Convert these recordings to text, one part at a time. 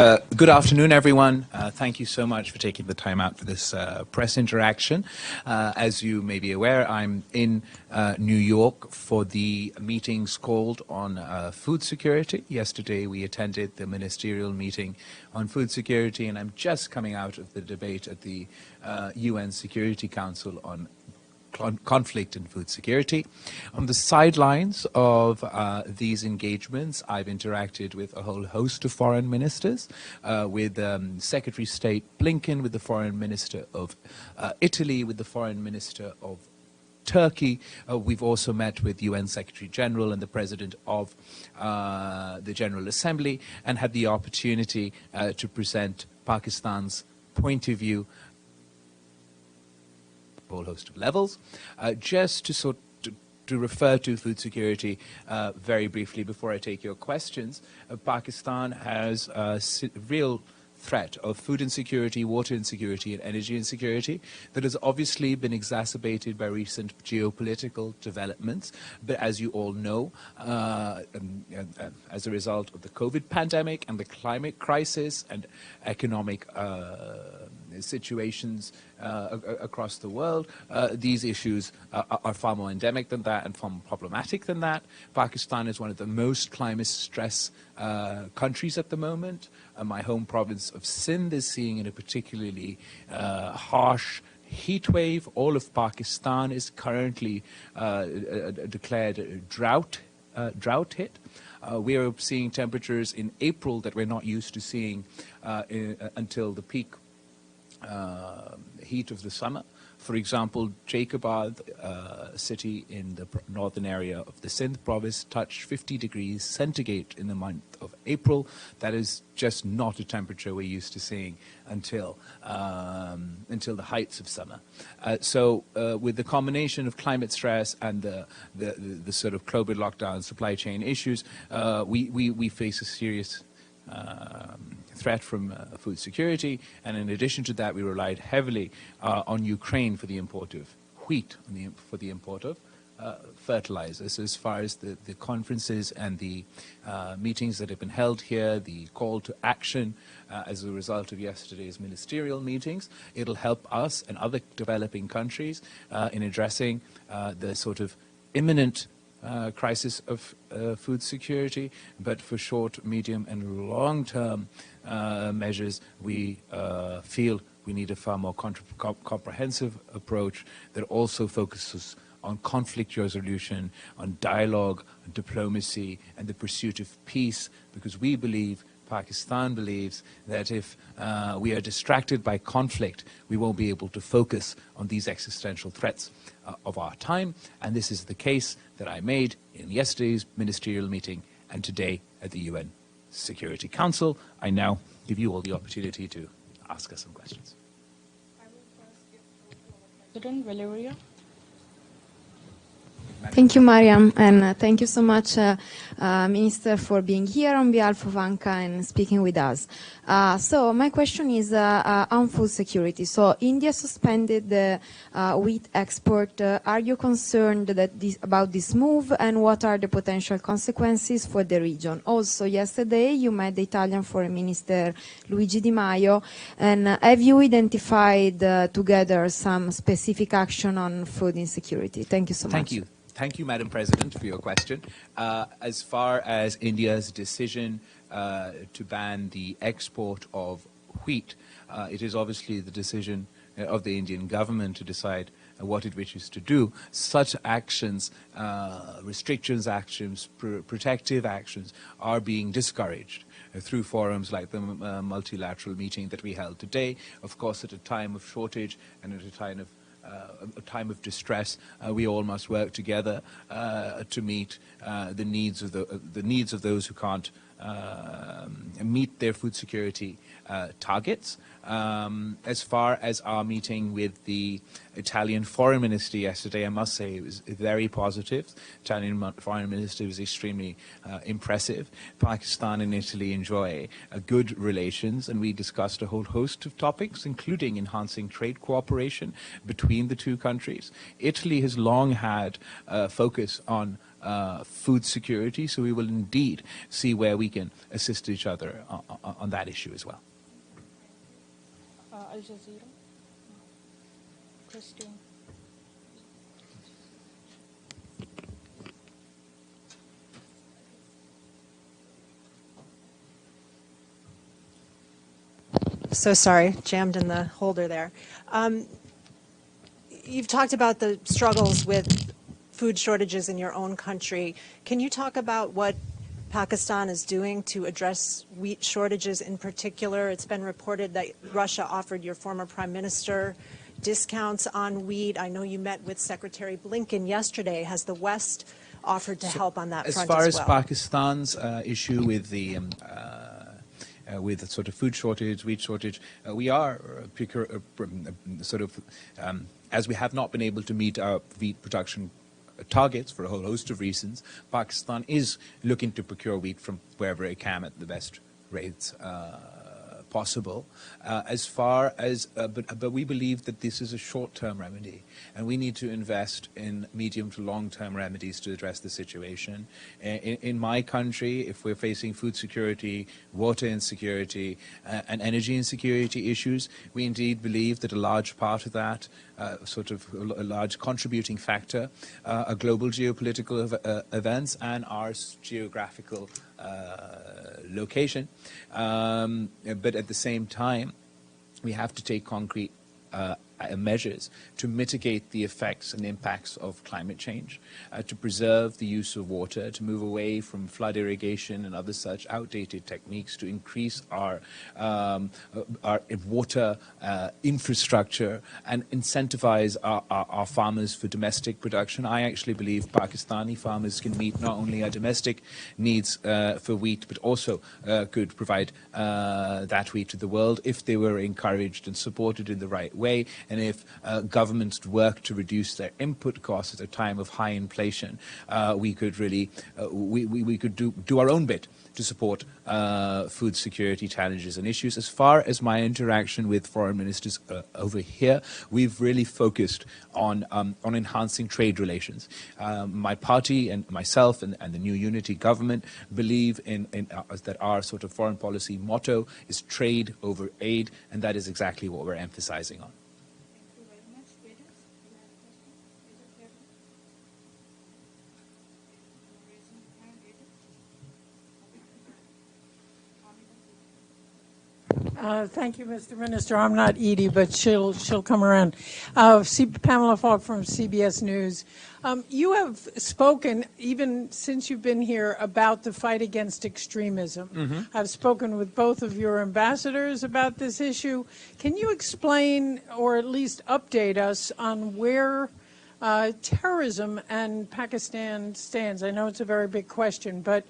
Good afternoon, everyone. Thank you so much for taking the time out for this press interaction. As you may be aware, I'm in New York for the meetings called on food security. Yesterday, we attended the ministerial meeting on food security, and I'm just coming out of the debate at the UN Security Council on conflict and food security. On the sidelines of these engagements, I've interacted with a whole host of foreign ministers, with Secretary of State Blinken, with the foreign minister of Italy, with the foreign minister of Turkey. We've also met with UN Secretary General and the President of the General Assembly, and had the opportunity to present Pakistan's point of view a whole host of levels. Just to to refer to food security very briefly before I take your questions, Pakistan has a real threat of food insecurity, water insecurity, and energy insecurity that has obviously been exacerbated by recent geopolitical developments. But as you all know, as a result of the COVID pandemic and the climate crisis and economic situations across the world, these issues are far more endemic than that and far more problematic than that. Pakistan is one of the most climate stress countries at the moment. My home province of Sindh is seeing a particularly harsh heat wave. All of Pakistan is currently declared drought hit. We are seeing temperatures in April that we're not used to seeing until the peak heat of the summer. For example, Jacobabad, a city in the northern area of the Sindh province, touched 50 degrees centigrade in the month of April. That is just not a temperature we're used to seeing until the heights of summer. So with the combination of climate stress and the sort of COVID lockdown supply chain issues, we face a serious threat from food security, and in addition to that, we relied heavily on Ukraine for the import of wheat, for the import of fertilizers. As far as the conferences and the meetings that have been held here, the call to action as a result of yesterday's ministerial meetings, it'll help us and other developing countries in addressing the sort of imminent crisis of food security, but for short, medium, and long-term measures, we feel we need a far more comprehensive approach that also focuses on conflict resolution, on dialogue, on diplomacy, and the pursuit of peace, because we believe, Pakistan believes, that if we are distracted by conflict, we won't be able to focus on these existential threats of our time. And this is the case that I made in yesterday's ministerial meeting and today at the UN Security Council. I now give you all the opportunity to ask us some questions. I will first give President Valeria. Thank you, Mariam, and thank you so much, Minister, for being here on behalf of ANCA and speaking with us. So my question is on food security. So India suspended the wheat export. Are you concerned about this move, and what are the potential consequences for the region? Also, yesterday you met the Italian Foreign Minister Luigi Di Maio, and have you identified together some specific action on food insecurity? Thank you so much. Thank you. Thank you, Madam President, for your question. As far as India's decision to ban the export of wheat, it is obviously the decision of the Indian government to decide what it wishes to do. Such actions, restrictions actions, protective actions, are being discouraged through forums like the multilateral meeting that we held today. Of course, at a time of shortage and at a time of distress, we all must work together to meet the needs of those who can't meet their food security targets. As far as our meeting with the Italian Foreign Minister yesterday, I must say it was very positive. Italian Foreign Minister was extremely impressive. Pakistan and Italy enjoy good relations, and we discussed a whole host of topics, including enhancing trade cooperation between the two countries. Italy has long had a focus on food security. So we will indeed see where we can assist each other on that issue as well. Al Jazeera. Christine. So sorry, jammed in the holder there. You've talked about the struggles with food shortages in your own country. Can you talk about what Pakistan is doing to address wheat shortages in particular? It's been reported that Russia offered your former prime minister discounts on wheat. I know you met with Secretary Blinken yesterday. Has the West offered to help on that front as well? As far as Pakistan's issue with the with sort of food shortage, wheat shortage, we are as we have not been able to meet our wheat production targets for a whole host of reasons, Pakistan is looking to procure wheat from wherever it can at the best rates possible. But we believe that this is a short-term remedy, and we need to invest in medium to long-term remedies to address the situation. In my country, if we're facing food security, water insecurity, and energy insecurity issues, we indeed believe that a large part of that, sort of a large contributing factor, are global geopolitical events and our geographical location. But at the same time, we have to take concrete measures to mitigate the effects and impacts of climate change, to preserve the use of water, to move away from flood irrigation and other such outdated techniques, to increase our water infrastructure and incentivize our farmers for domestic production. I actually believe Pakistani farmers can meet not only our domestic needs for wheat, but also could provide that wheat to the world if they were encouraged and supported in the right way, and if governments work to reduce their input costs at a time of high inflation. We could really we could do our own bit to support food security challenges and issues. As far as my interaction with foreign ministers over here, we've really focused on enhancing trade relations. My party and myself and the new unity government believe in that our sort of foreign policy motto is trade over aid, and that is exactly what we're emphasizing on. Thank you, Mr. Minister. I'm not Edie, but she'll come around. Pamela Falk from CBS News. You have spoken, even since you've been here, about the fight against extremism. Mm-hmm. I've spoken with both of your ambassadors about this issue. Can you explain, or at least update us, on where terrorism and Pakistan stands? I know it's a very big question, but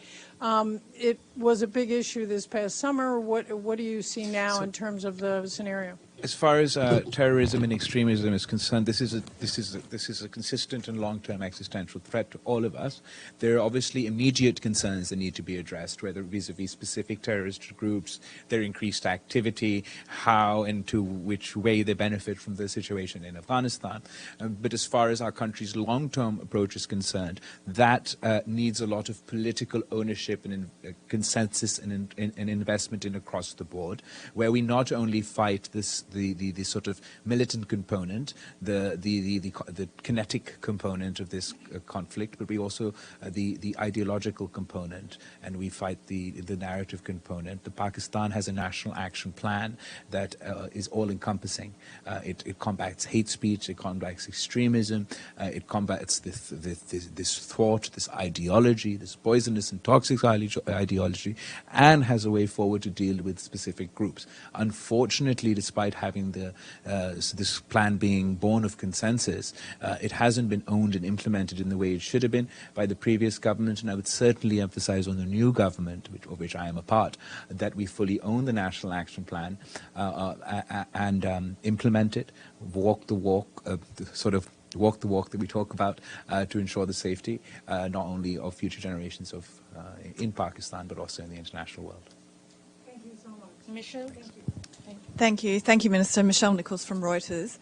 it was a big issue this past summer. What do you see now in terms of the scenario? As far as terrorism and extremism is concerned, this is a consistent and long-term existential threat to all of us. There are obviously immediate concerns that need to be addressed, whether vis-a-vis specific terrorist groups, their increased activity, how and to which way they benefit from the situation in Afghanistan. But as far as our country's long-term approach is concerned, that needs a lot of political ownership and consensus and investment in across the board, where we not only fight this the sort of militant component, the kinetic component of this conflict, but we also the ideological component, and we fight the narrative component. The Pakistan has a national action plan that is all-encompassing. It combats hate speech, it combats extremism, it combats this thought, this ideology, this poisonous and toxic ideology, and has a way forward to deal with specific groups. Unfortunately, despite having this plan being born of consensus, it hasn't been owned and implemented in the way it should have been by the previous government, and I would certainly emphasize on the new government, of which I am a part, that we fully own the National Action Plan and implement it, walk the walk, walk the walk that we talk about to ensure the safety not only of future generations in Pakistan, but also in the international world. Thank you so much. Michelle, thank you. Thank you, Minister. Michelle Nichols from Reuters.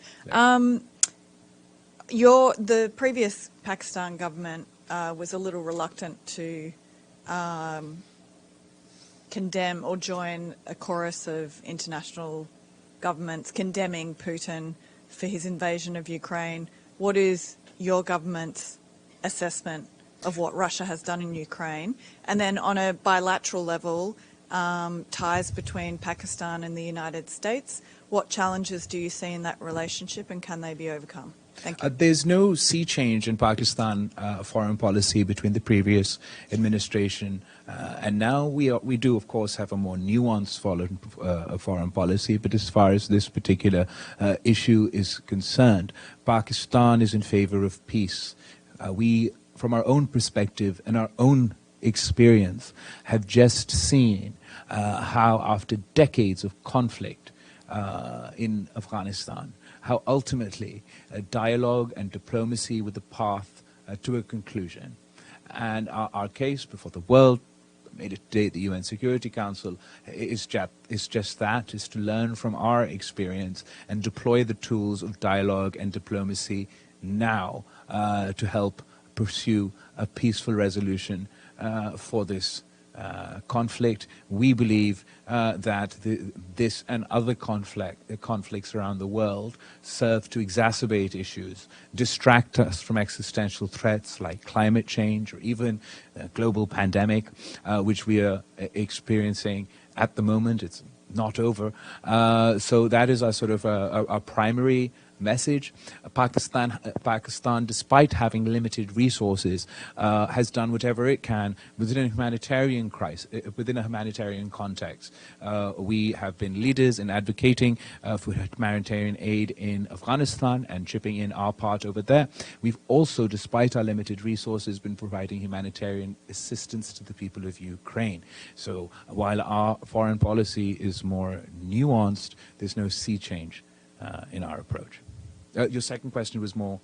The previous Pakistan government was a little reluctant to condemn or join a chorus of international governments condemning Putin for his invasion of Ukraine. What is your government's assessment of what Russia has done in Ukraine? And then on a bilateral level, ties between Pakistan and the United States, what challenges do you see in that relationship, and can they be overcome? Thank you. There's no sea change in Pakistan foreign policy between the previous administration and now. We do, of course, have a more nuanced foreign policy, but as far as this particular issue is concerned, Pakistan is in favor of peace. We, from our own perspective and our own experience, have just seen how after decades of conflict in Afghanistan, how ultimately dialogue and diplomacy were the path to a conclusion. And our case before the world, made it today at the UN Security Council, is just that, is to learn from our experience and deploy the tools of dialogue and diplomacy now to help pursue a peaceful resolution for this conflict. We believe that this and other conflicts around the world serve to exacerbate issues, distract us from existential threats like climate change or even a global pandemic, which we are experiencing at the moment. It's not over. So that is our sort of our primary message. Pakistan, despite having limited resources, has done whatever it can within a humanitarian crisis, within a humanitarian context. We have been leaders in advocating for humanitarian aid in Afghanistan and chipping in our part over there. We've also, despite our limited resources, been providing humanitarian assistance to the people of Ukraine. So while our foreign policy is more nuanced, there's no sea change in our approach. Your second question was more...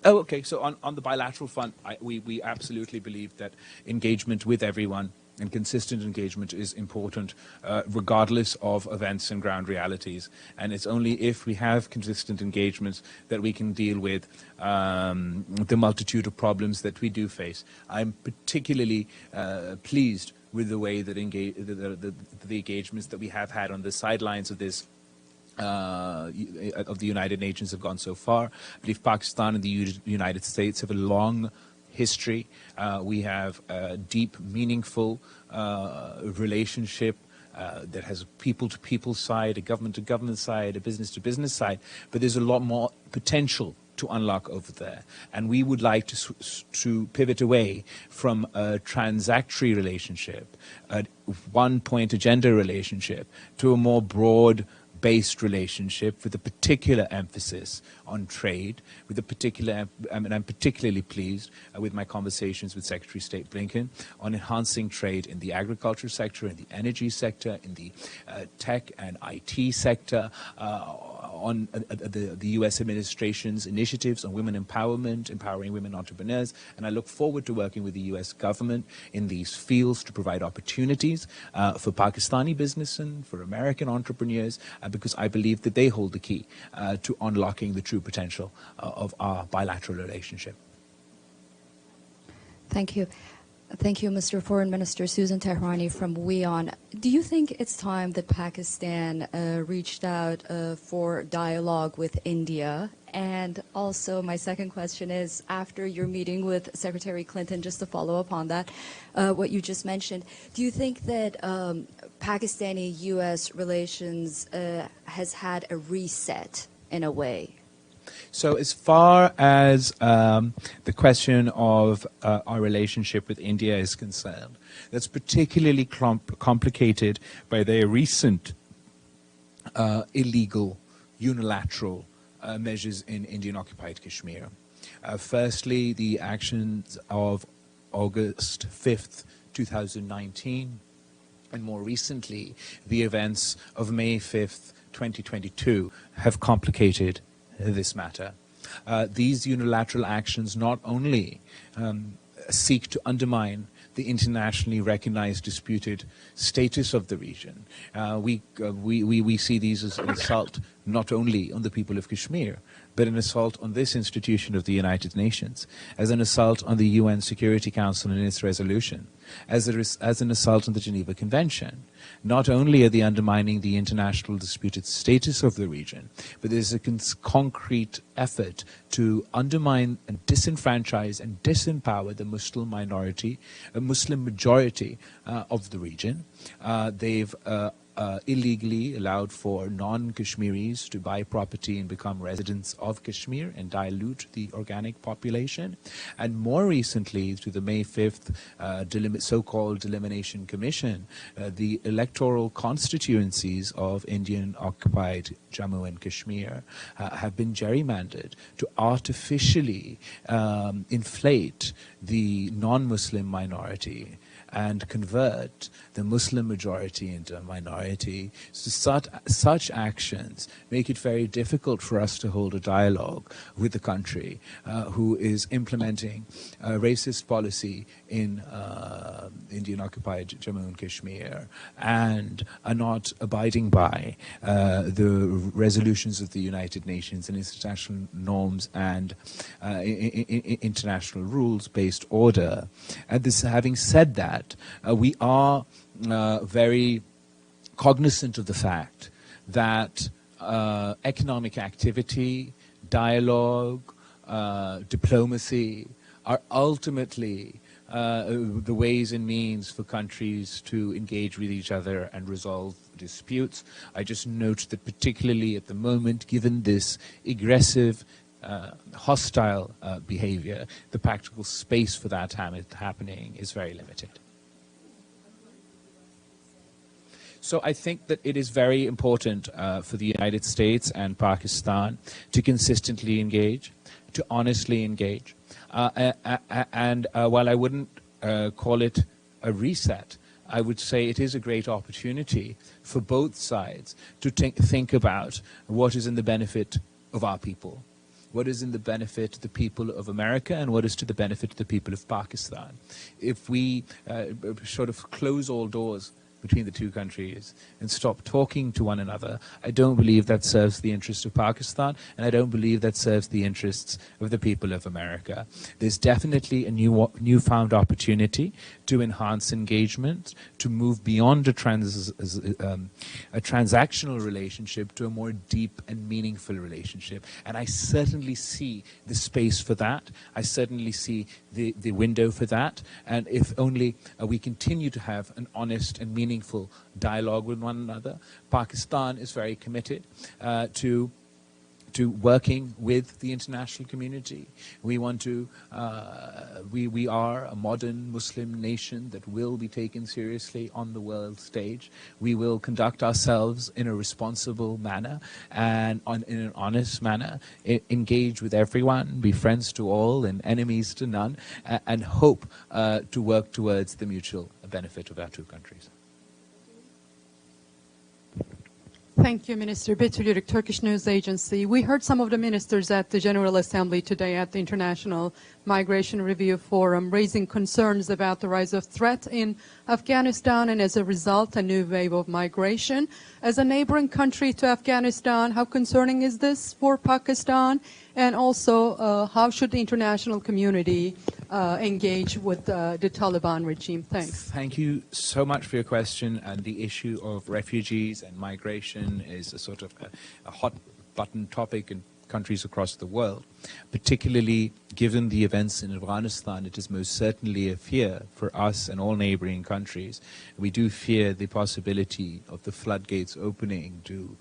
Oh, okay. So on the bilateral front, we absolutely believe that engagement with everyone and consistent engagement is important, regardless of events and ground realities. And it's only if we have consistent engagements that we can deal with the multitude of problems that we do face. I'm particularly pleased with the way that the engagements that we have had on the sidelines of this of the United Nations have gone so far. I believe Pakistan and the United States have a long history. We have a deep, meaningful relationship that has a people-to-people side, a government-to-government side, a business-to-business side, but there's a lot more potential to unlock over there. And we would like to pivot away from a transactory relationship, a one-point agenda relationship, to a more broad-based relationship with a particular emphasis on trade, with a particular, and I'm particularly pleased with my conversations with Secretary of State Blinken on enhancing trade in the agriculture sector, in the energy sector, in the tech and IT sector, on the U.S. administration's initiatives on women empowerment, empowering women entrepreneurs. And I look forward to working with the U.S. government in these fields to provide opportunities for Pakistani business and for American entrepreneurs, because I believe that they hold the key to unlocking the true potential of our bilateral relationship. Thank you. Thank you, Mr. Foreign Minister. Susan Tehrani from WION. Do you think it's time that Pakistan reached out for dialogue with India? And also, my second question is, after your meeting with Secretary Clinton, just to follow up on that, what you just mentioned, do you think that Pakistani-U.S. relations has had a reset in a way? So as far as the question of our relationship with India is concerned, that's particularly complicated by their recent illegal, unilateral measures in Indian-occupied Kashmir. Firstly, the actions of August 5th, 2019, and more recently, the events of May 5th, 2022, have complicated this matter. These unilateral actions not only seek to undermine the internationally recognized disputed status of the region. We see these as an assault not only on the people of Kashmir, but an assault on this institution of the United Nations, as an assault on the UN Security Council and its resolution, as an assault on the Geneva Convention. Not only are they undermining the international disputed status of the region, but there's a concrete effort to undermine and disenfranchise and disempower the Muslim minority, a Muslim majority of the region. They've illegally allowed for non-Kashmiris to buy property and become residents of Kashmir and dilute the organic population. And more recently, through the May 5th so-called Delimitation Commission, the electoral constituencies of Indian-occupied Jammu and Kashmir have been gerrymandered to artificially inflate the non-Muslim minority and convert the Muslim majority into a minority. So such actions make it very difficult for us to hold a dialogue with the country who is implementing a racist policy in Indian-occupied Jammu and Kashmir and are not abiding by the resolutions of the United Nations and international norms and international rules-based order. And this, having said that, we are very cognizant of the fact that economic activity, dialogue, diplomacy are ultimately the ways and means for countries to engage with each other and resolve disputes. I just note that particularly at the moment, given this aggressive hostile behavior, the practical space for that happening is very limited. So I think that it is very important for the United States and Pakistan to consistently engage, to honestly engage. And while I wouldn't call it a reset, I would say it is a great opportunity for both sides to think about what is in the benefit of our people, what is in the benefit of the people of America, and what is to the benefit of the people of Pakistan. If we sort of close all doors between the two countries and stop talking to one another, I don't believe that serves the interests of Pakistan, and I don't believe that serves the interests of the people of America. There's definitely a newfound opportunity to enhance engagement, to move beyond a transactional relationship to a more deep and meaningful relationship. And I certainly see the space for that. I certainly see the window for that. And if only we continue to have an honest and meaningful dialogue with one another, Pakistan is very committed to working with the international community. We want to, we are a modern Muslim nation that will be taken seriously on the world stage. We will conduct ourselves in a responsible manner and in an honest manner, engage with everyone, be friends to all and enemies to none, and hope to work towards the mutual benefit of our two countries. Thank you, Minister. Bhট্ট, Turkish News Agency. We heard some of the ministers at the General Assembly today at the International Migration Review Forum raising concerns about the rise of threat in Afghanistan and as a result a new wave of migration. As a neighboring country to Afghanistan, how concerning is this for Pakistan? And also, how should the international community engage with the Taliban regime? Thanks. Thank you so much for your question. And the issue of refugees and migration is a sort of a hot button topic in countries across the world. Particularly given the events in Afghanistan, it is most certainly a fear for us and all neighboring countries. We do fear the possibility of the floodgates opening to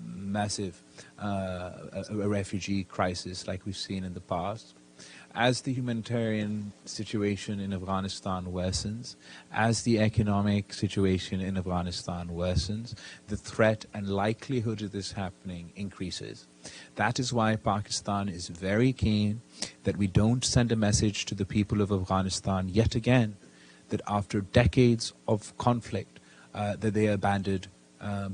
massive a refugee crisis like we've seen in the past. As the humanitarian situation in Afghanistan worsens, as the economic situation in Afghanistan worsens, the threat and likelihood of this happening increases. That is why Pakistan is very keen that we don't send a message to the people of Afghanistan yet again that after decades of conflict, that they are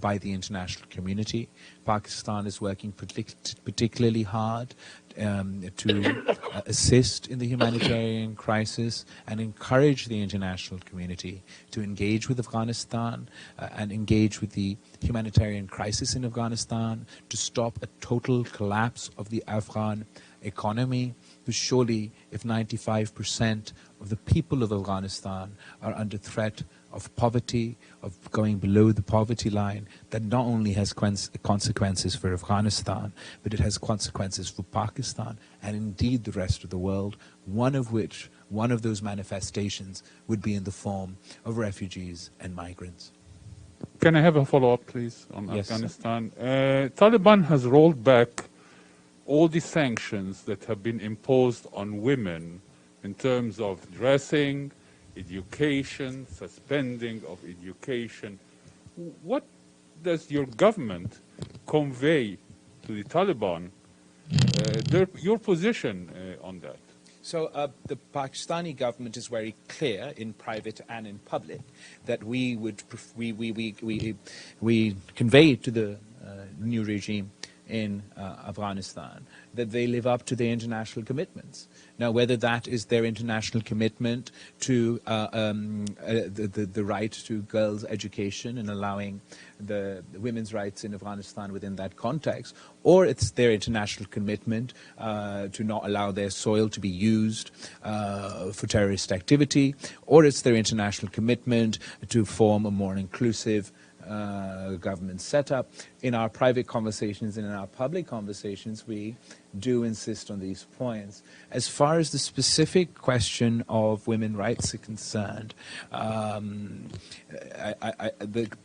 by the international community. Pakistan is working particularly hard to assist in the humanitarian crisis and encourage the international community to engage with Afghanistan and engage with the humanitarian crisis in Afghanistan, to stop a total collapse of the Afghan economy. Because surely if 95% of the people of Afghanistan are under threat of poverty, of going below the poverty line, that not only has consequences for Afghanistan, but it has consequences for Pakistan and indeed the rest of the world, one of those manifestations would be in the form of refugees and migrants. Can I have a follow-up, please, on Yes, Afghanistan? Taliban has rolled back all the sanctions that have been imposed on women in terms of dressing, education, suspending of education. What does your government convey to the Taliban, your position on that? So the Pakistani government is very clear in private and in public that we convey to the new regime in Afghanistan that they live up to their international commitments. Now, whether that is their international commitment to the right to girls' education and allowing the women's rights in Afghanistan within that context, or it's their international commitment to not allow their soil to be used for terrorist activity, or it's their international commitment to form a more inclusive government setup. In our private conversations and in our public conversations, we do insist on these points. As far as the specific question of women's rights are concerned, the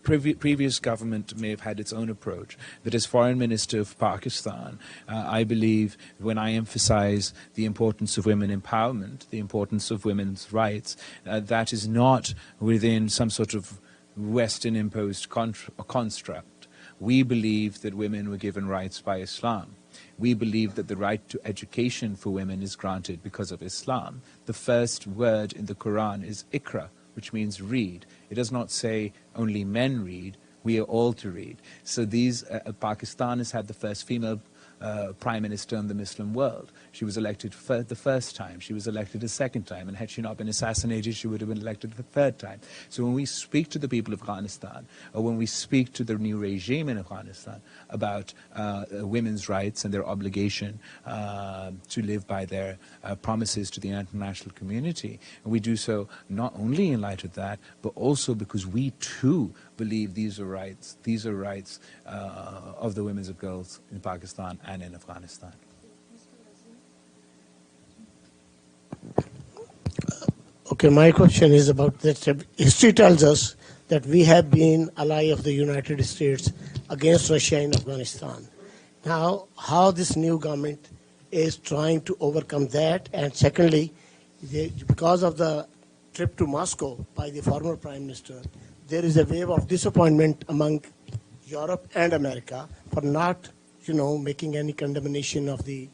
previous government may have had its own approach, but as Foreign Minister of Pakistan, I believe when I emphasize the importance of women empowerment, the importance of women's rights, that is not within some sort of Western-imposed construct. We believe that women were given rights by Islam. We believe that the right to education for women is granted because of Islam. The first word in the Quran is Iqra, which means read. It does not say only men read, we are all to read. So Pakistan has had the first female Prime Minister in the Muslim world. She was elected the first time. She was elected a second time. And had she not been assassinated, she would have been elected the third time. So when we speak to the people of Afghanistan, or when we speak to the new regime in Afghanistan about women's rights and their obligation to live by their promises to the international community, we do so not only in light of that, but also because we too believe these are rights of the women and girls in Pakistan and in Afghanistan. Okay, my question is about that. History tells us that we have been ally of the United States against Russia in Afghanistan. Now, how this new government is trying to overcome that, and secondly, because of the trip to Moscow by the former Prime Minister, there is a wave of disappointment among Europe and America for not, making any condemnation of the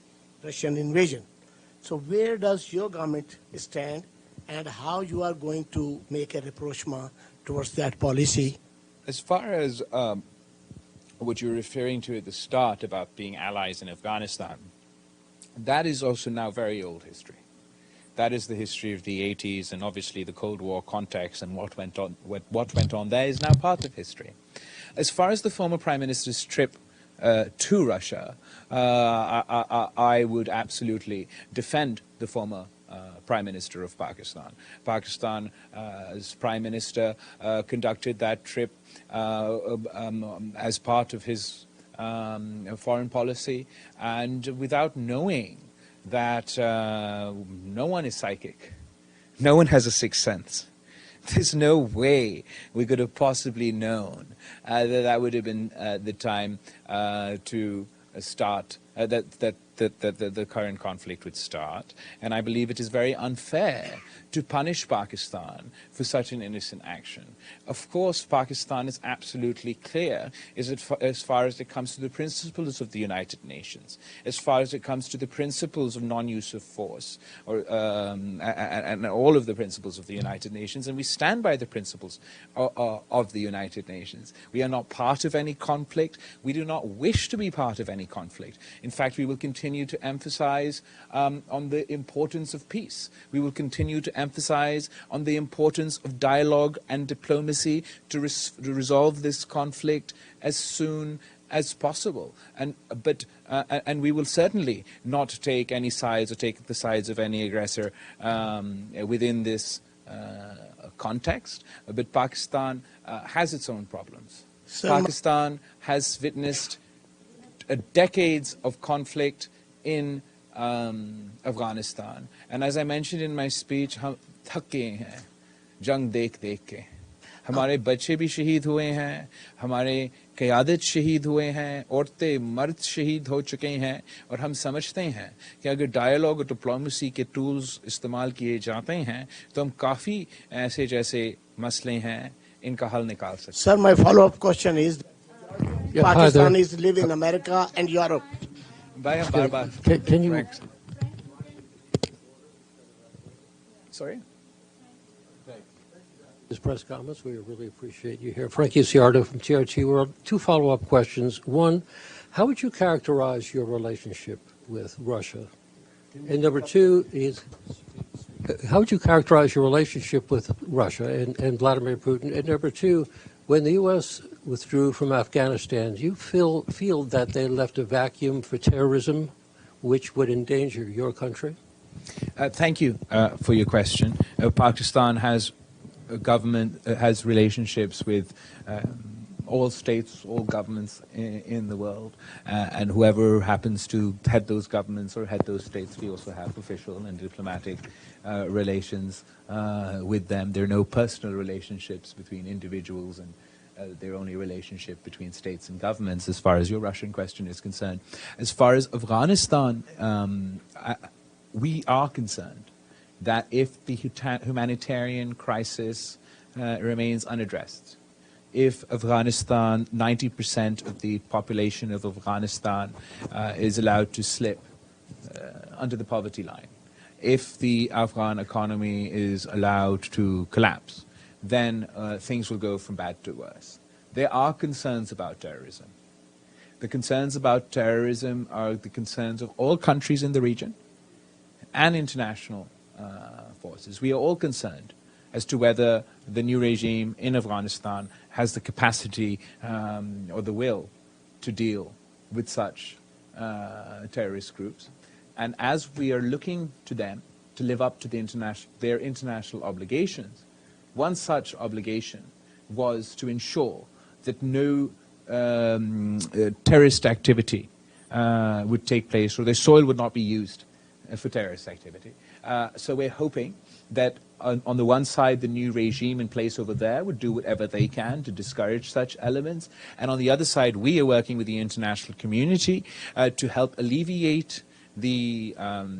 Russian invasion. So where does your government stand, and how you are going to make a rapprochement towards that policy? As far as what you're referring to at the start about being allies in Afghanistan, that is also now very old history. That is the history of the 80s, and obviously the Cold War context and what went on there is now part of history. As far as the former Prime Minister's trip to Russia, I would absolutely defend the former Prime Minister of Pakistan. Pakistan's Prime Minister conducted that trip as part of his foreign policy, and without knowing that no one is psychic. No one has a sixth sense. There's no way we could have possibly known that would have been the time to start, that the current conflict would start. And I believe it is very unfair to punish Pakistan for such an innocent action. Of course, Pakistan is absolutely clear as far as it comes to the principles of the United Nations, as far as it comes to the principles of non-use of force, and all of the principles of the United Nations, and we stand by the principles of the United Nations. We are not part of any conflict. We do not wish to be part of any conflict. In fact, we will continue to emphasize on the importance of peace. We will continue to emphasize on the importance of dialogue and diplomacy to resolve this conflict as soon as possible. And we will certainly not take any sides or take the sides of any aggressor within this context. But Pakistan has its own problems. Pakistan has witnessed decades of conflict in Afghanistan. And as I mentioned in my speech, हम थक गए हैं जंग देख देख के. हमारे बच्चे भी शहीद हुए हैं, हमारे क़यादत शहीद हुए हैं, औरतें मर्द शहीद हो चुके हैं, और हम समझते हैं कि अगर डायलॉग और डिप्लोमेसी के टूल्स इस्तेमाल किए जाते हैं तो हम काफ़ी ऐसे जैसे मसले हैं इनका हल निकाल सकते हैं. Sir, my follow-up question is, Pakistanis live in America and Europe. Can you... Sorry? This press comments, we really appreciate you here. Frankie Ciardo from TRT World. 2 follow-up questions. One, how would you characterize your relationship with Russia? And number 2 is, how would you characterize your relationship with Russia and Vladimir Putin? And number 2, when the U.S. withdrew from Afghanistan, do you feel that they left a vacuum for terrorism which would endanger your country? Thank you for your question. Pakistan has a government, has relationships with all states, all governments in the world, and whoever happens to head those governments or head those states, we also have official and diplomatic relations with them. There are no personal relationships between individuals, and their only relationship between states and governments as far as your Russian question is concerned. As far as Afghanistan, we are concerned that if the humanitarian crisis remains unaddressed, if Afghanistan, 90% of the population of Afghanistan is allowed to slip under the poverty line, if the Afghan economy is allowed to collapse, then things will go from bad to worse. There are concerns about terrorism. The concerns about terrorism are the concerns of all countries in the region and international forces. We are all concerned as to whether the new regime in Afghanistan has the capacity or the will to deal with such terrorist groups. And as we are looking to them to live up to their international obligations, one such obligation was to ensure that no terrorist activity would take place, or their soil would not be used for terrorist activity. So we're hoping that on the one side, the new regime in place over there would do whatever they can to discourage such elements. And on the other side, we are working with the international community to help alleviate the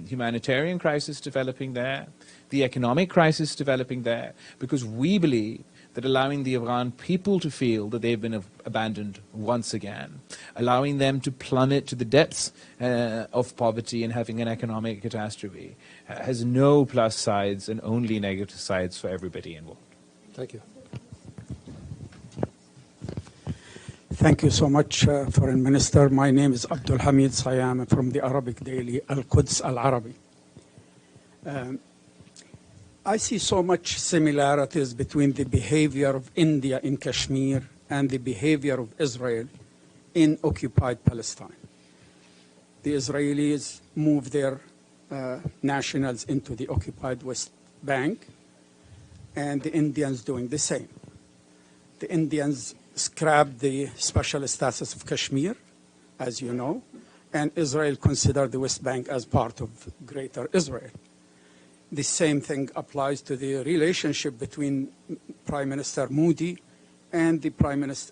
humanitarian crisis developing there, the economic crisis developing there, because we believe that allowing the Afghan people to feel that they've been abandoned once again, allowing them to plummet to the depths of poverty and having an economic catastrophe, has no plus sides and only negative sides for everybody involved. Thank you. Thank you so much, Foreign Minister. My name is Abdul Hamid Sayam from the Arabic daily Al-Quds Al-Arabi. I see so much similarities between the behavior of India in Kashmir and the behavior of Israel in occupied Palestine. The Israelis moved their nationals into the occupied West Bank, and the Indians doing the same. The Indians scrapped the special status of Kashmir, as you know, and Israel considered the West Bank as part of Greater Israel. The same thing applies to the relationship between Prime Minister Modi and the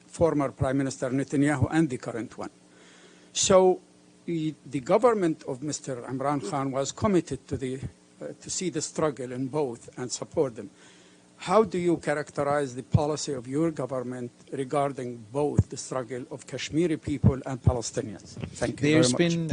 former Prime Minister Netanyahu and the current one. So the government of Mr. Imran Khan was committed to see the struggle in both and support them. How do you characterize the policy of your government regarding both the struggle of Kashmiri people and Palestinians? Thank you There's very much.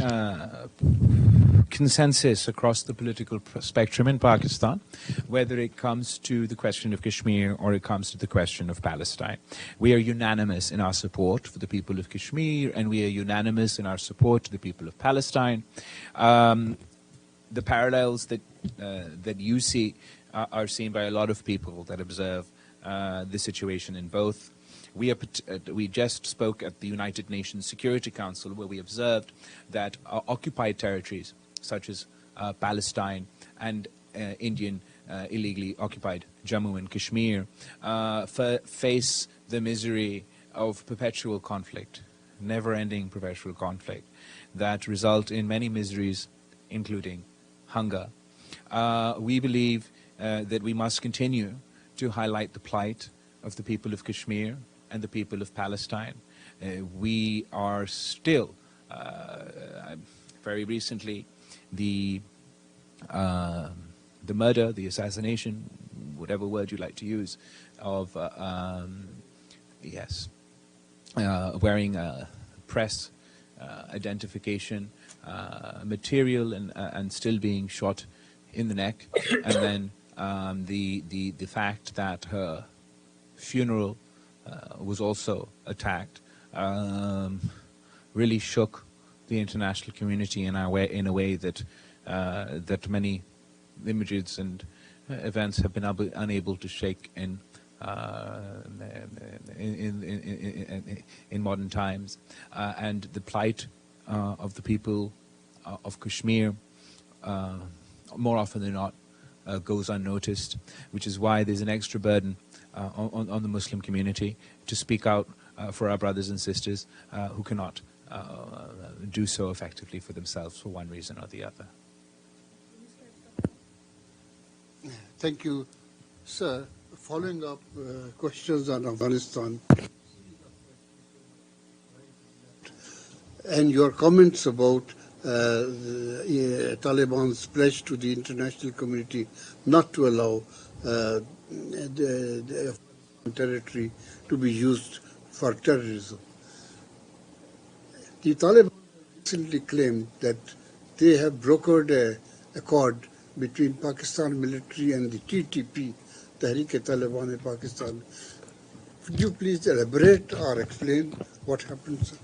been consensus across the political spectrum in Pakistan, whether it comes to the question of Kashmir or it comes to the question of Palestine. We are unanimous in our support for the people of Kashmir, and we are unanimous in our support to the people of Palestine. The parallels that you see are seen by a lot of people that observe the situation in both. We just spoke at the United Nations Security Council, where we observed that occupied territories such as Palestine and Indian illegally occupied Jammu and Kashmir face the misery of perpetual conflict, never-ending perpetual conflict that result in many miseries, including hunger. We believe that we must continue to highlight the plight of the people of Kashmir and the people of Palestine. We are still, very recently, the murder, the assassination, whatever word you like to use, of wearing press identification material and still being shot in the neck, and then the fact that her funeral was also attacked really shook the international community in a way that many images and events have been unable to shake in modern times. And the plight of the people of Kashmir, more often than not, goes unnoticed, which is why there's an extra burden on the Muslim community to speak out for our brothers and sisters who cannot do so effectively for themselves for one reason or the other. Thank you, sir. Following up questions on Afghanistan and your comments about Taliban's pledge to the international community not to allow the territory to be used for terrorism. The Taliban recently claimed that they have brokered an accord between Pakistan military and the TTP, Tehreek-e-Taliban in Pakistan. Could you please elaborate or explain what happened, sir?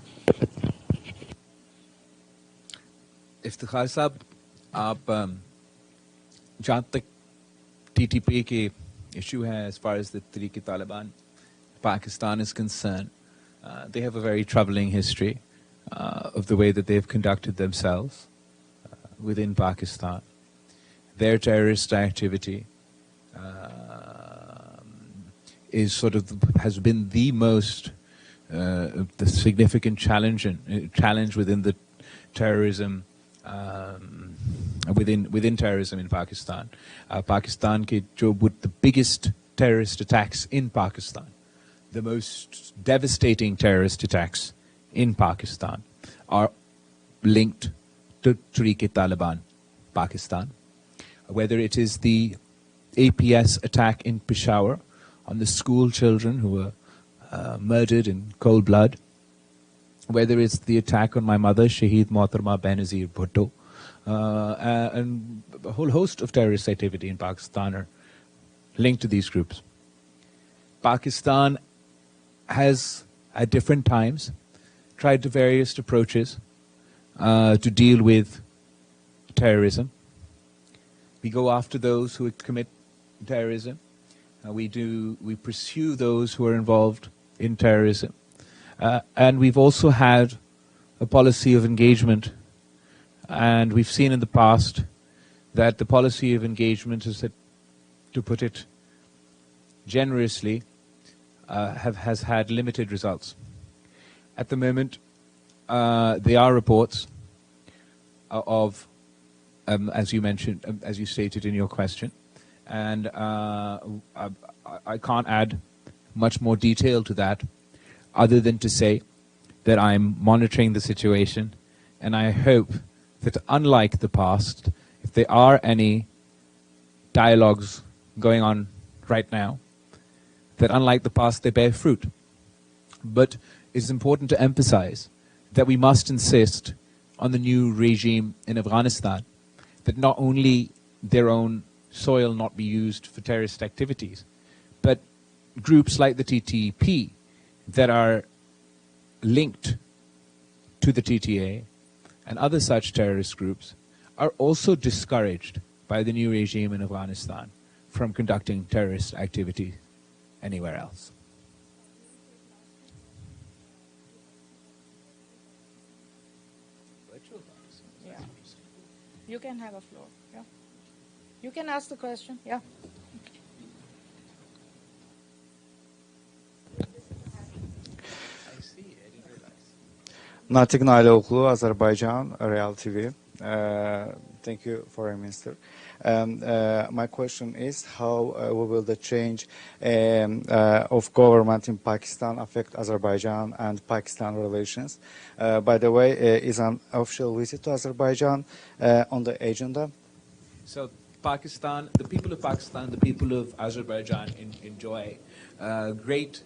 Iftikhar साहब, आप जहाँ तक TTP के issue है, as far as the Tehreek-e-Taliban, Pakistan is concerned, they have a very troubling history of the way that they've conducted themselves within Pakistan. Their terrorist activity is has been the most the significant challenge within the terrorism within terrorism in Pakistan. Pakistan ke with the biggest terrorist attacks in Pakistan, the most devastating terrorist attacks in Pakistan are linked to Tehreek-e-Taliban Pakistan. Whether it is the APS attack in Peshawar on the school children who were murdered in cold blood, whether it's the attack on my mother, Shaheed Mohtarma Benazir Bhutto, and a whole host of terrorist activity in Pakistan are linked to these groups. Pakistan has, at different times, tried the various approaches to deal with terrorism. We go after those who commit terrorism. We pursue those who are involved in terrorism. And we've also had a policy of engagement. And we've seen in the past that the policy of engagement is that, to put it generously, has had limited results. At the moment, there are reports of, as you mentioned, as you stated in your question, and I can't add much more detail to that, other than to say that I'm monitoring the situation and I hope that unlike the past, if there are any dialogues going on right now, that unlike the past, they bear fruit. But it's important to emphasize that we must insist on the new regime in Afghanistan, that not only their own soil not be used for terrorist activities, but groups like the TTP that are linked to the TTA and other such terrorist groups are also discouraged by the new regime in Afghanistan from conducting terrorist activity anywhere else. Yeah. You can have a floor. Yeah. You can ask the question. Yeah. Natiq Nailoğlu, Azerbaijan, Real TV. Thank you, Foreign Minister. My question is how will the change of government in Pakistan affect Azerbaijan and Pakistan relations? By the way, is an official visit to Azerbaijan on the agenda? So Pakistan, the people of Pakistan, the people of Azerbaijan enjoy great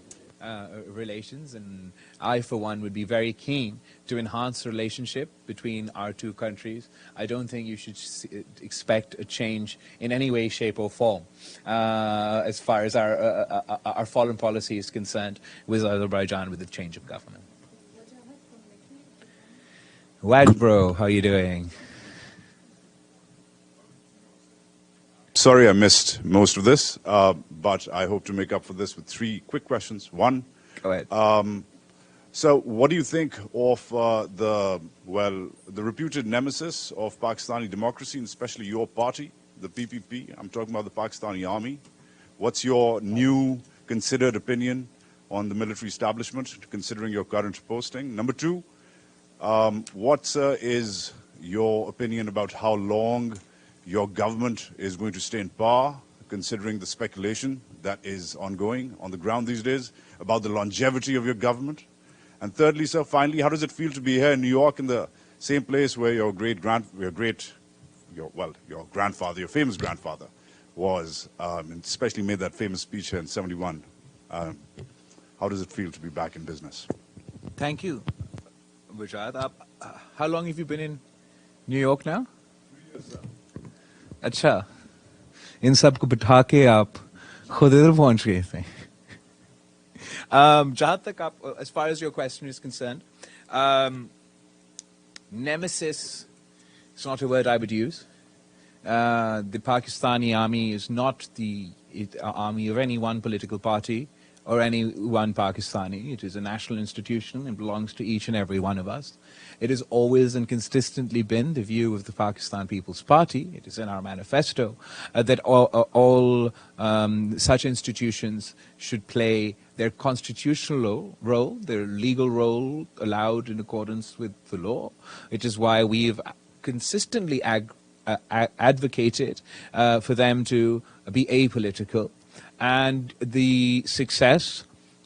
relations, and I, for one, would be very keen to enhance the relationship between our two countries. I don't think you should expect a change in any way, shape or form as far as our foreign policy is concerned with Azerbaijan with the change of government. Waj bro, how are you doing? Sorry I missed most of this, but I hope to make up for this with 3 quick questions. One, go ahead. So what do you think of the reputed nemesis of Pakistani democracy, and especially your party, the PPP? I'm talking about the Pakistani army. What's your new considered opinion on the military establishment, considering your current posting? Number 2, what is your opinion about how long your government is going to stay in power, considering the speculation that is ongoing on the ground these days about the longevity of your government? And thirdly, sir, finally, how does it feel to be here in New York, in the same place where your grandfather, your famous grandfather, was, and especially made that famous speech here in '71? How does it feel to be back in business? Thank you, Vijay. How long have you been in New York now? 3 years, sir. अच्छा, इन सब को बिठा के आप खुद इधर पहुंच गए थे. जहाँ तक आप, as far as your question is concerned, nemesis is not a word I would use. The Pakistani army is not the army of any one political party or any one Pakistani. It is a national institution and belongs to each and every one of us. It has always and consistently been the view of the Pakistan People's Party, it is in our manifesto, that all such institutions should play their constitutional role, their legal role allowed in accordance with the law. It is why we've consistently advocated for them to be apolitical. And the success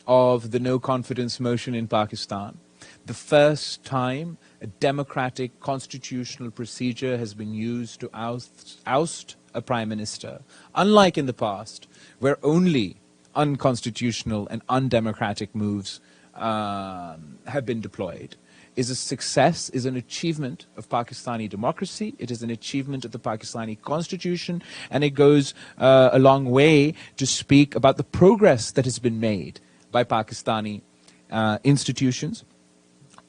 of the no confidence motion in Pakistan, the first time a democratic constitutional procedure has been used to oust a prime minister, unlike in the past, where only unconstitutional and undemocratic moves have been deployed, is a success, is an achievement of Pakistani democracy. It is an achievement of the Pakistani constitution, and it goes a long way to speak about the progress that has been made by Pakistani institutions.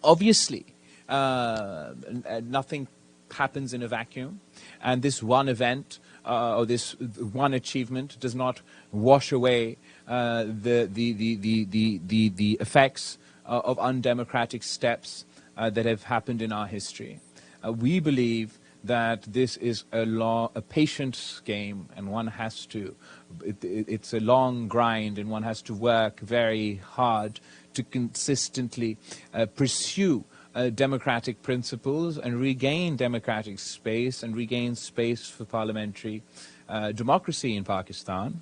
Obviously, nothing happens in a vacuum, and this one event or this one achievement does not wash away the effects of undemocratic steps that have happened in our history. We believe that this is a patience game, and one has to, it's a long grind, and one has to work very hard to consistently pursue democratic principles and regain democratic space and regain space for parliamentary democracy in Pakistan.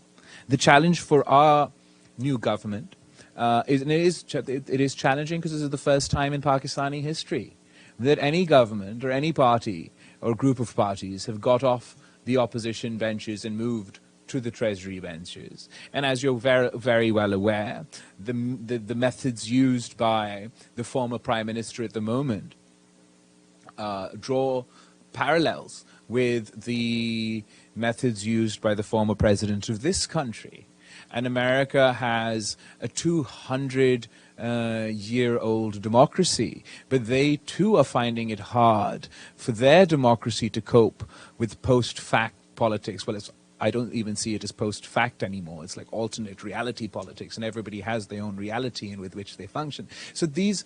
The challenge for our new government it is challenging because this is the first time in Pakistani history that any government or any party or group of parties have got off the opposition benches and moved to the Treasury benches. And as you're very, very well aware, the methods used by the former Prime Minister at the moment draw parallels with the methods used by the former President of this country. And America has a 200-year-old democracy, but they too are finding it hard for their democracy to cope with post-fact politics. Well, I don't even see it as post-fact anymore. It's like alternate reality politics, and everybody has their own reality in with which they function. So these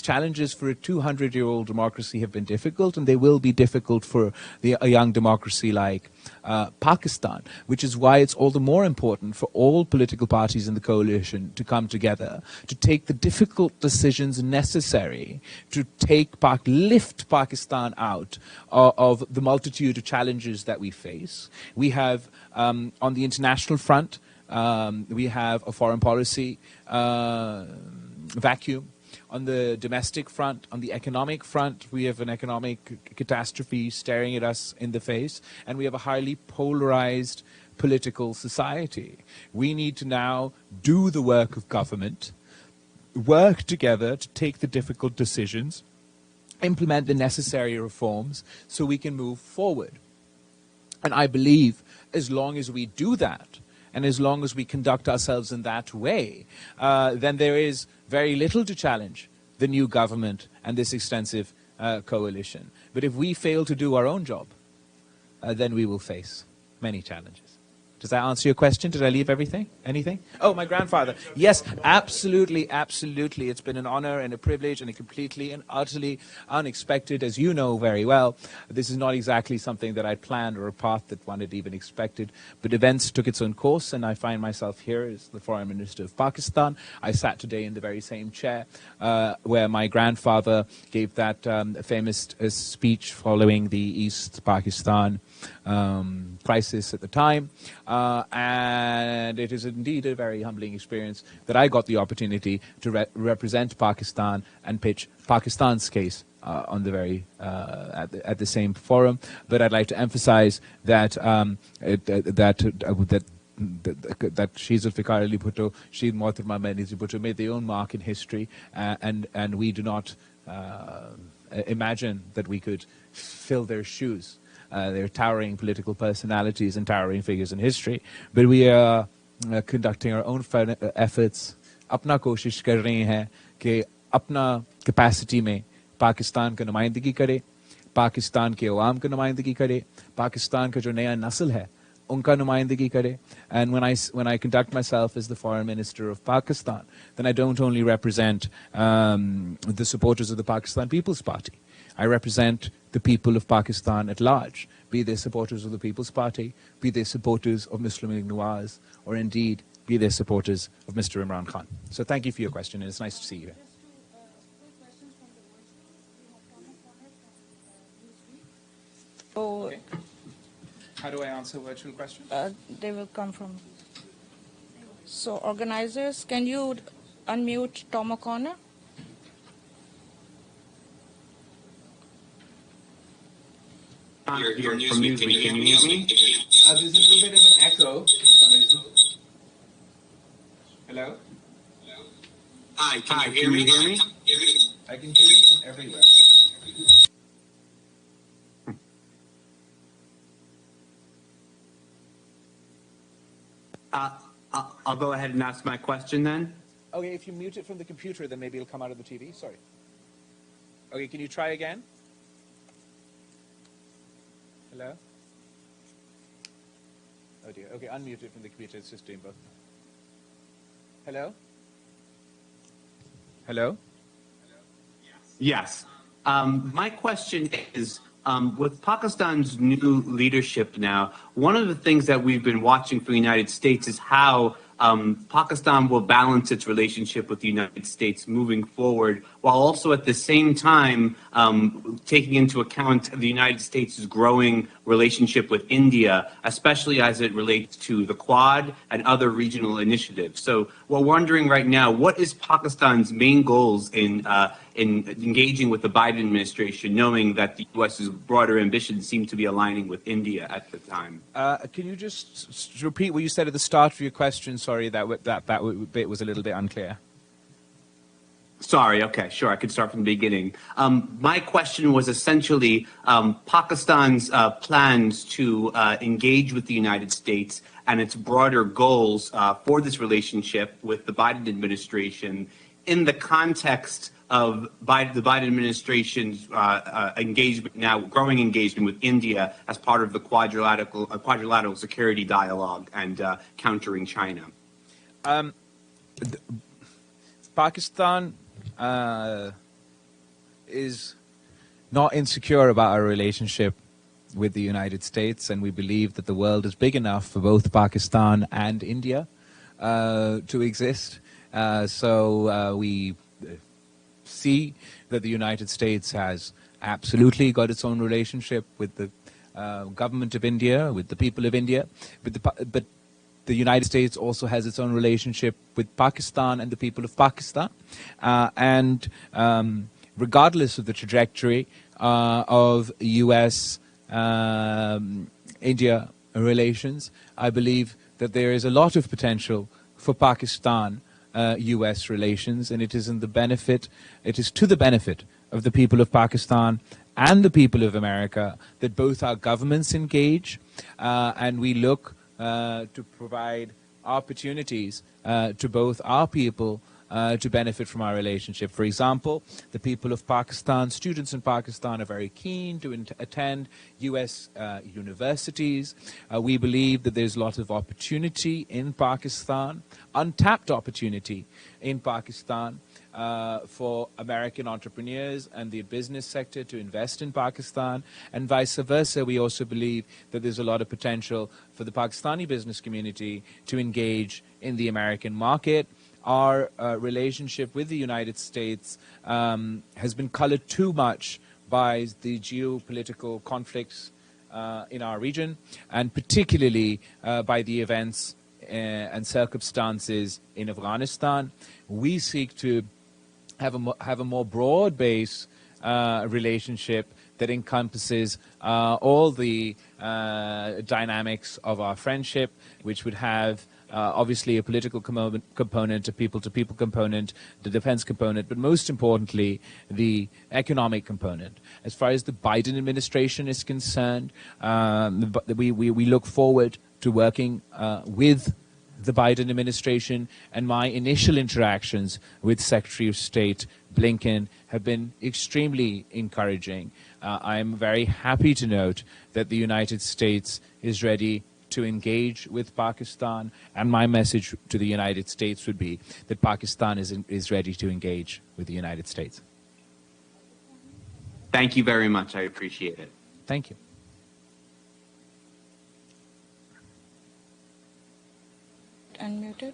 challenges for a 200-year-old democracy have been difficult, and they will be difficult for a young democracy like Pakistan, which is why it's all the more important for all political parties in the coalition to come together, to take the difficult decisions necessary to lift Pakistan out of the multitude of challenges that we face. We have, on the international front, we have a foreign policy vacuum. On the domestic front, on the economic front, we have an economic catastrophe staring at us in the face, and we have a highly polarized political society. We need to now do the work of government, work together to take the difficult decisions, implement the necessary reforms so we can move forward. And I believe as long as we do that, and as long as we conduct ourselves in that way, then there is very little to challenge the new government and this extensive coalition. But if we fail to do our own job, then we will face many challenges. Does that answer your question? Did I leave anything? Oh, my grandfather. Yes, absolutely, absolutely. It's been an honor and a privilege and a completely and utterly unexpected, as you know very well. This is not exactly something that I'd planned or a path that one had even expected, but events took its own course, and I find myself here as the Foreign Minister of Pakistan. I sat today in the very same chair where my grandfather gave that famous speech following the East Pakistan crisis at the time, and it is indeed a very humbling experience that I got the opportunity to represent Pakistan and pitch Pakistan's case on the very at the same forum. But I'd like to emphasize that that Sheikh Zulfikar Ali Bhutto, Sheikh Mohtharma Benazir Bhutto made their own mark in history, and we do not imagine that we could fill their shoes. They're towering political personalities and towering figures in history, but we are conducting our own efforts. अपना कोशिश कर रहे हैं कि अपना capacity में पाकिस्तान का नुमाइंदगी करे, पाकिस्तान के अवाम का नुमाइंदगी करे, पाकिस्तान का जो नया नस्ल है उनका नुमाइंदगी करे. And when I conduct myself as the Foreign Minister of Pakistan, then I don't only represent the supporters of the Pakistan People's Party. I represent the people of Pakistan at large, be they supporters of the People's Party, be they supporters of Muslim League Nawaz, or indeed be they supporters of Mr. Imran Khan. So thank you for your question, and it's nice to see you here. Okay. How do I answer virtual questions? They will come from. So organizers, can you unmute Tom O'Connor? You're from Newsweek. Can you hear me? There's a little bit of an echo for some reason. Hello? Hi, can you hear me? I can hear you from everywhere. I'll go ahead and ask my question then. Okay, if you mute it from the computer, then maybe it'll come out of the TV. Sorry. Okay, can you try again? Hello? Oh dear. Okay, unmute it from the computer. It's just doing both. Hello? Hello? Yes. My question is, with Pakistan's new leadership now, one of the things that we've been watching for the United States is how Pakistan will balance its relationship with the United States moving forward, while also at the same time taking into account the United States' growing relationship with India, especially as it relates to the Quad and other regional initiatives. So we're wondering right now, what is Pakistan's main goals in in engaging with the Biden administration, knowing that the U.S.'s broader ambitions seem to be aligning with India at the time? Can you just repeat what you said at the start of your question? Sorry, that bit was a little bit unclear. Sorry, okay, sure, I could start from the beginning. My question was essentially Pakistan's plans to engage with the United States and its broader goals for this relationship with the Biden administration in the context of the Biden administration's engagement now, growing engagement with India as part of the quadrilateral security dialogue and countering China. Pakistan is not insecure about our relationship with the United States, and we believe that the world is big enough for both Pakistan and India to exist. So we see that the United States has absolutely got its own relationship with the government of India, with the people of India, but the United States also has its own relationship with Pakistan and the people of Pakistan. And regardless of the trajectory of U.S.-India relations, I believe that there is a lot of potential for Pakistan-U.S. relations, and it is to the benefit of the people of Pakistan and the people of America that both our governments engage, and we look to provide opportunities to both our people to benefit from our relationship. For example, the people of Pakistan, students in Pakistan are very keen to attend U.S. universities. We believe that there's a lot of opportunity in Pakistan, untapped opportunity in Pakistan for American entrepreneurs and the business sector to invest in Pakistan, and vice versa. We also believe that there's a lot of potential for the Pakistani business community to engage in the American market. Our relationship with the United States has been colored too much by the geopolitical conflicts in our region, and particularly by the events and circumstances in Afghanistan. We seek to have a more broad-based relationship that encompasses all the dynamics of our friendship, which would have obviously a political component, a people-to-people component, the defense component, but most importantly, the economic component. As far as the Biden administration is concerned, we look forward to working with the Biden administration, and my initial interactions with Secretary of State Blinken have been extremely encouraging. I'm very happy to note that the United States is ready to engage with Pakistan, and my message to the United States would be that Pakistan is ready to engage with the United States. Thank you very much. I appreciate it. Thank you. Unmuted.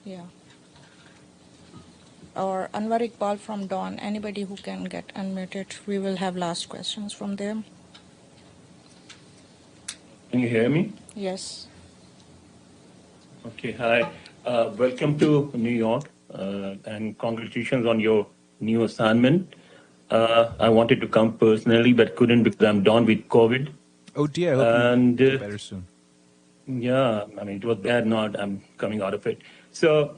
Yeah. Or Anwar Iqbal from Dawn. Anybody who can get unmuted, we will have last questions from them. Can you hear me? Yes. Okay, hi. Welcome to New York, and congratulations on your new assignment. I wanted to come personally, but couldn't because I'm done with COVID. Oh dear, I hope you get better soon. Yeah, I mean, it was bad, I'm coming out of it. So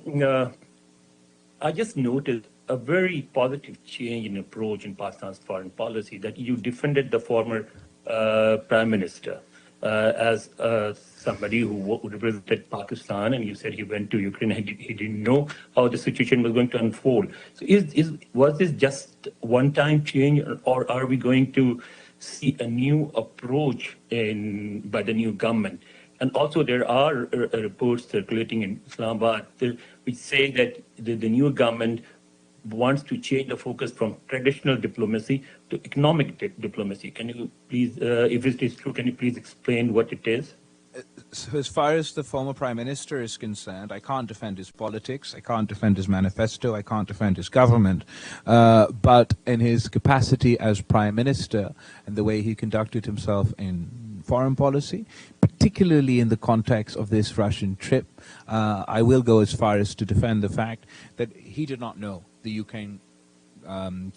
I just noticed a very positive change in approach in Pakistan's foreign policy, that you defended the former Prime Minister as somebody who represented Pakistan, and you said he went to Ukraine and he didn't know how the situation was going to unfold. So was this just one-time change, or are we going to see a new approach by the new government? And also there are reports circulating in Islamabad which say that the new government wants to change the focus from traditional diplomacy to economic diplomacy. Can you please, if it is true, can you please explain what it is? So as far as the former Prime Minister is concerned, I can't defend his politics, I can't defend his manifesto, I can't defend his government, but in his capacity as Prime Minister and the way he conducted himself in foreign policy, particularly in the context of this Russian trip. I will go as far as to defend the fact that he did not know the Ukraine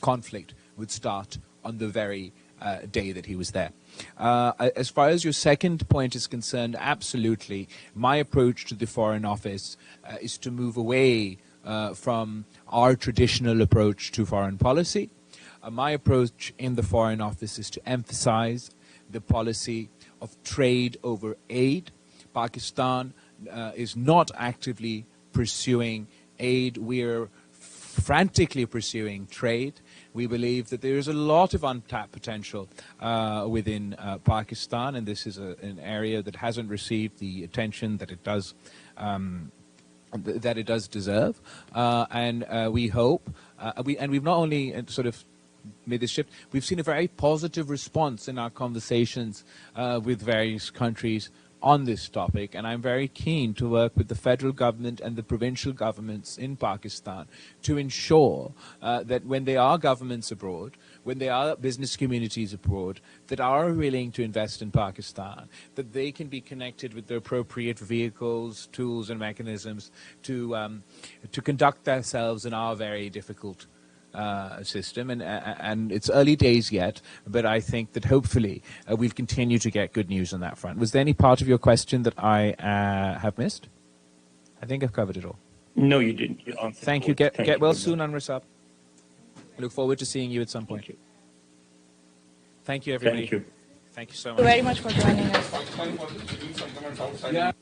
conflict would start on the very day that he was there. As far as your second point is concerned, absolutely. My approach to the Foreign Office is to move away from our traditional approach to foreign policy. My approach in the Foreign Office is to emphasize the policy of trade over aid. Pakistan is not actively pursuing aid. We're frantically pursuing trade. We believe that there is a lot of untapped potential within Pakistan, and this is an area that hasn't received the attention that it does deserve. And we hope, we've not only sort of made this shift, we've seen a very positive response in our conversations with various countries on this topic, and I'm very keen to work with the federal government and the provincial governments in Pakistan to ensure that when there are governments abroad, when there are business communities abroad that are willing to invest in Pakistan, that they can be connected with the appropriate vehicles, tools and mechanisms to conduct themselves in our very difficult system, and it's early days yet, but I think that hopefully we'll continue to get good news on that front. Was there any part of your question that I have missed? I think I've covered it all. No, you didn't. You answered. Thank you. Get well soon, Anwar. I look forward to seeing you at some point. Thank you, everybody. Thank you. Thank you so much. Thank you very much for joining us.